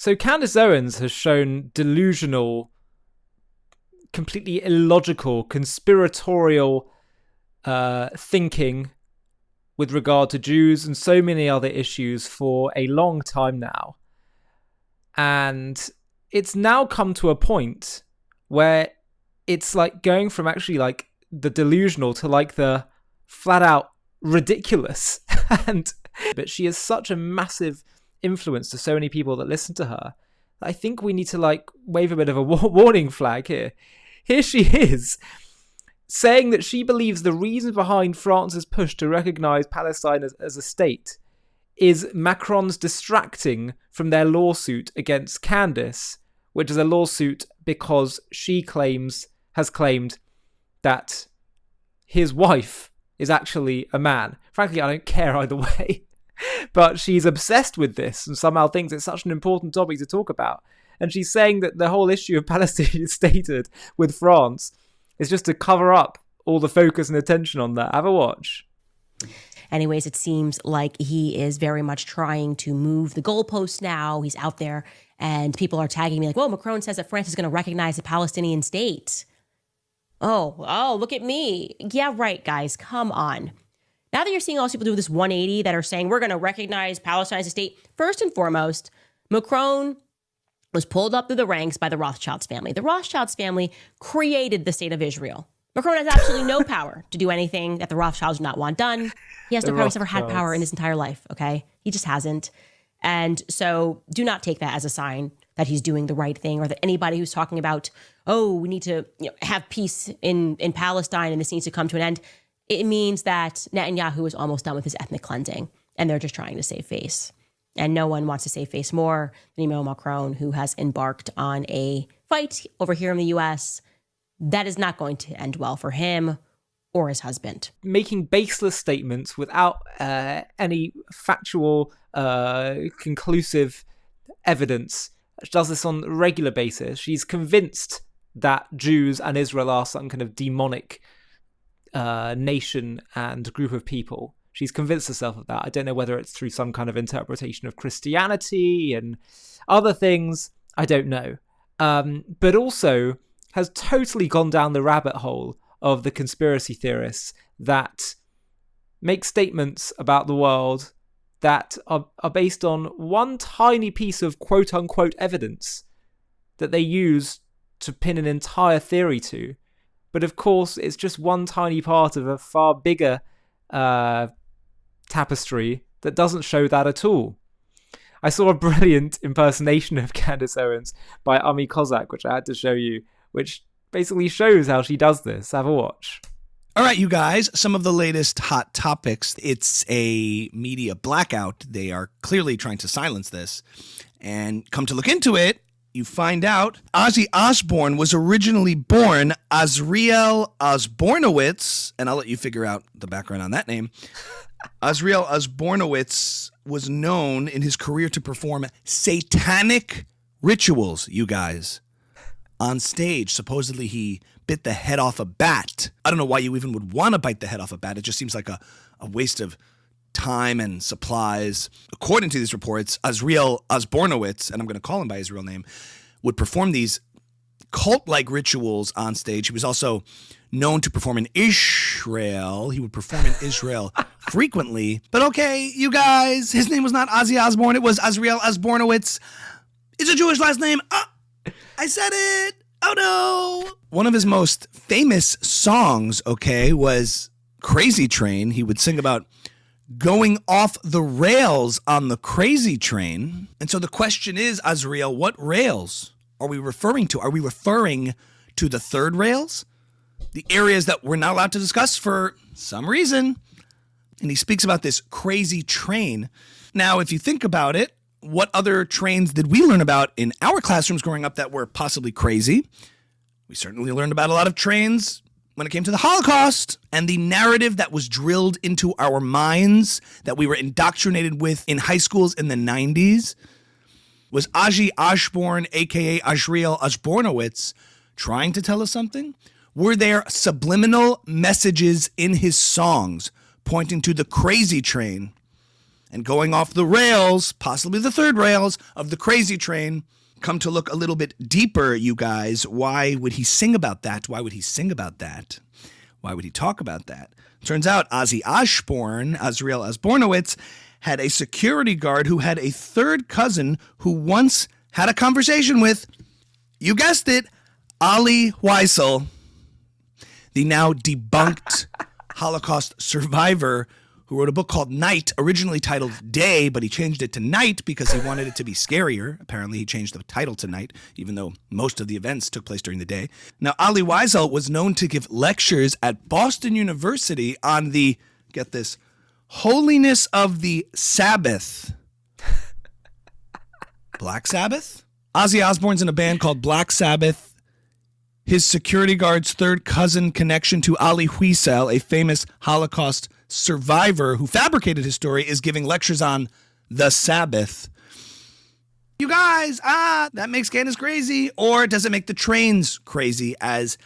So Candace Owens has shown delusional, completely illogical, conspiratorial thinking with regard to Jews and so many other issues for a long time now. And it's now come to a point where it's like going from actually like the delusional to like the flat out ridiculous. But she has such a massive influence to so many people that listen to her. I think we need to like wave a bit of a warning flag here. Here she is saying that she believes the reason behind France's push to recognize Palestine as a state is Macron's distracting from their lawsuit against Candace, which is a lawsuit because she has claimed that his wife is actually a man. Frankly, I don't care either way. But she's obsessed with this and somehow thinks it's such an important topic to talk about. And she's saying that the whole issue of Palestinian statehood with France is just to cover up all the focus and attention on that. Have a watch. Anyways, it seems like he is very much trying to move the goalposts now. He's out there and people are tagging me like, well, Macron says that France is going to recognize a Palestinian state. Oh, look at me. Yeah, right, guys. Come on. Now that you're seeing all these people do this 180 that are saying we're going to recognize Palestine as a state, first and foremost, Macron was pulled up through the ranks by the Rothschilds family. The Rothschilds family created the state of Israel. Macron has absolutely no power to do anything that the Rothschilds do not want done. He has no power. He's never had power in his entire life, okay? He just hasn't. And so do not take that as a sign that he's doing the right thing or that anybody who's talking about, we need to have peace in Palestine and this needs to come to an end. It means that Netanyahu is almost done with his ethnic cleansing and they're just trying to save face. And no one wants to save face more than Emmanuel Macron, who has embarked on a fight over here in the U.S. that is not going to end well for him or his husband. Making baseless statements without any factual, conclusive evidence. She does this on a regular basis. She's convinced that Jews and Israel are some kind of demonic nation and group of people. She's convinced herself of that. I don't know whether it's through some kind of interpretation of Christianity and other things. I don't know. But also has totally gone down the rabbit hole of the conspiracy theorists that make statements about the world that are based on one tiny piece of quote-unquote evidence that they use to pin an entire theory to. But of course, it's just one tiny part of a far bigger tapestry that doesn't show that at all. I saw a brilliant impersonation of Candace Owens by Ami Kozak, which I had to show you, which basically shows how she does this. Have a watch. All right, you guys, some of the latest hot topics. It's a media blackout. They are clearly trying to silence this. And come to look into it, you find out Ozzy Osbourne was originally born Azriel Osbornowitz, and I'll let you figure out the background on that name. Azriel Osbornowitz was known in his career to perform satanic rituals, you guys. On stage, supposedly he bit the head off a bat. I don't know why you even would want to bite the head off a bat. It just seems like a waste of time and supplies. According to these reports, Azriel Osbornowitz, and I'm going to call him by his real name, would perform these cult-like rituals on stage. He was also known to perform in Israel. He would perform in Israel frequently. But okay, you guys, his name was not Ozzy Osbourne. It was Azriel Osbornowitz. It's a Jewish last name. I said it. Oh, no. One of his most famous songs, was Crazy Train. He would sing about going off the rails on the crazy train. And so the question is, Azriel, what rails are we referring to? Are we referring to the third rails? The areas that we're not allowed to discuss for some reason. And he speaks about this crazy train. Now, if you think about it, what other trains did we learn about in our classrooms growing up that were possibly crazy? We certainly learned about a lot of trains when it came to the Holocaust and the narrative that was drilled into our minds that we were indoctrinated with in high schools in the 90s. Was Ozzy Osbourne, a.k.a. Azriel Osbornowitz, trying to tell us something? Were there subliminal messages in his songs pointing to the crazy train and going off the rails, possibly the third rails, of the crazy train. Come to look a little bit deeper, you guys. Why would he sing about that? Why would he sing about that? Why would he talk about that? Turns out Ozzy Osbourne, Azriel Osbornowitz, had a security guard who had a third cousin who once had a conversation with, you guessed it, Ali Weissel, the now debunked Holocaust survivor who wrote a book called Night, originally titled Day, but he changed it to Night because he wanted it to be scarier. Apparently, he changed the title to Night, even though most of the events took place during the day. Now, Ali Weissel was known to give lectures at Boston University on the, get this, holiness of the Sabbath. Black Sabbath? Ozzy Osbourne's in a band called Black Sabbath. His security guard's third cousin connection to Ali Weissel, a famous Holocaust survivor who fabricated his story, is giving lectures on the Sabbath. You guys, that makes Candace crazy. Or does it make the trains crazy, as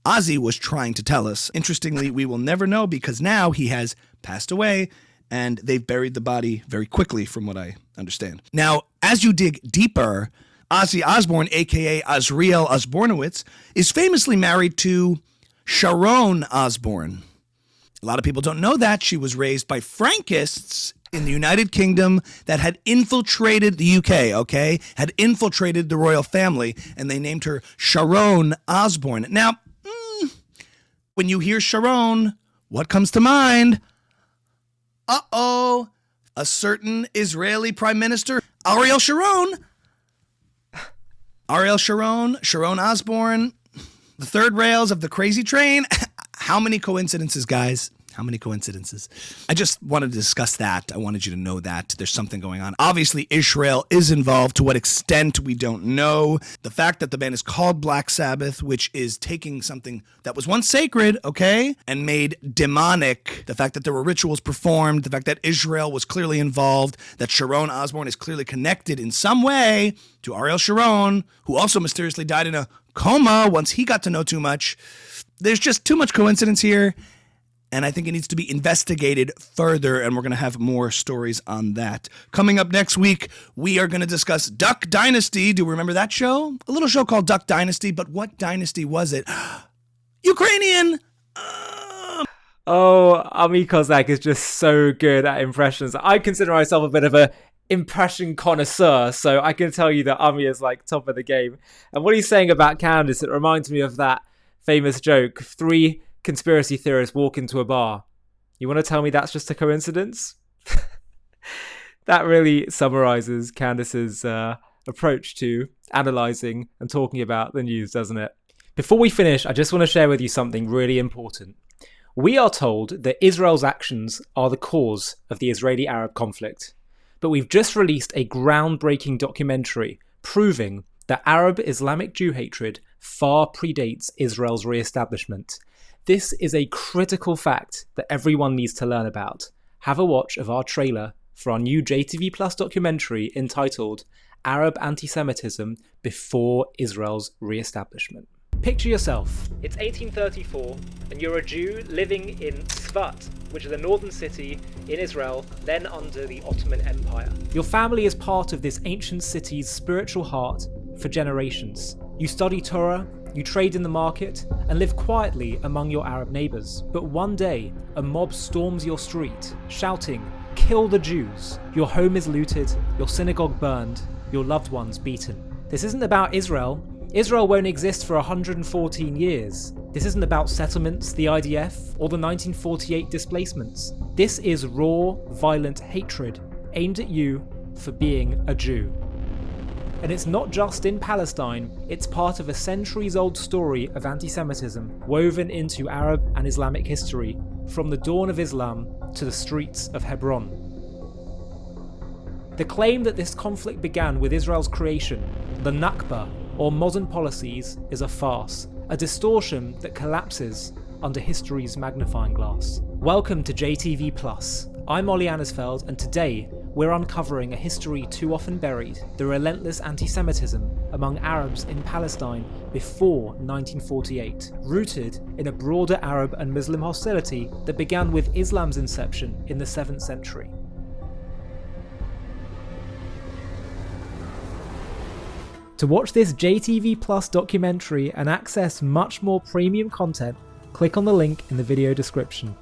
Ozzy was trying to tell us? Interestingly, we will never know because now he has passed away and they've buried the body very quickly, from what I understand. Now, as you dig deeper, Ozzy Osbourne, a.k.a. Azriel Osbornowitz, is famously married to Sharon Osbourne. A lot of people don't know that. She was raised by Frankists in the United Kingdom that had infiltrated the UK, okay? Had infiltrated the royal family, and they named her Sharon Osbourne. Now, when you hear Sharon, what comes to mind? Uh-oh, a certain Israeli Prime Minister, Ariel Sharon. Ariel Sharon, Sharon Osbourne, the third rails of the crazy train. How many coincidences, guys? How many coincidences? I just wanted to discuss that. I wanted you to know that there's something going on. Obviously, Israel is involved. To what extent, we don't know. The fact that the band is called Black Sabbath, which is taking something that was once sacred, okay, and made demonic. The fact that there were rituals performed. The fact that Israel was clearly involved. That Sharon Osbourne is clearly connected in some way to Ariel Sharon, who also mysteriously died in a coma once he got to know too much. There's just too much coincidence here. And I think it needs to be investigated further, and we're going to have more stories on that. Coming up next week, we are going to discuss Duck Dynasty. Do you remember that show? A little show called Duck Dynasty, but what dynasty was it? Ukrainian! Oh, Ami Kozak is just so good at impressions. I consider myself a bit of a impression connoisseur, so I can tell you that Ami is like top of the game. And what he's saying about Candace, it reminds me of that famous joke. 3 conspiracy theorists walk into a bar. You want to tell me that's just a coincidence? That really summarizes Candace's approach to analyzing and talking about the news, doesn't it? Before we finish, I just want to share with you something really important. We are told that Israel's actions are the cause of the Israeli-Arab conflict, but we've just released a groundbreaking documentary proving that Arab Islamic Jew hatred far predates Israel's re-establishment. This is a critical fact that everyone needs to learn about. Have a watch of our trailer for our new JTV Plus documentary entitled Arab Anti-Semitism Before Israel's Re-Establishment. Picture yourself, it's 1834 and you're a Jew living in Tzfat, which is a northern city in Israel, then under the Ottoman Empire. Your family is part of this ancient city's spiritual heart for generations. You study Torah, you trade in the market, and live quietly among your Arab neighbours. But one day, a mob storms your street, shouting, "Kill the Jews!" Your home is looted, your synagogue burned, your loved ones beaten. This isn't about Israel. Israel won't exist for 114 years. This isn't about settlements, the IDF, or the 1948 displacements. This is raw, violent hatred aimed at you for being a Jew. And it's not just in Palestine, it's part of a centuries-old story of anti-Semitism woven into Arab and Islamic history, from the dawn of Islam to the streets of Hebron. The claim that this conflict began with Israel's creation, the Nakba, or modern policies, is a farce, a distortion that collapses under history's magnifying glass. Welcome to JTV Plus. I'm Ollie Annisfeld, and today we're uncovering a history too often buried, the relentless anti-Semitism among Arabs in Palestine before 1948, rooted in a broader Arab and Muslim hostility that began with Islam's inception in the 7th century. To watch this JTV Plus documentary and access much more premium content, click on the link in the video description.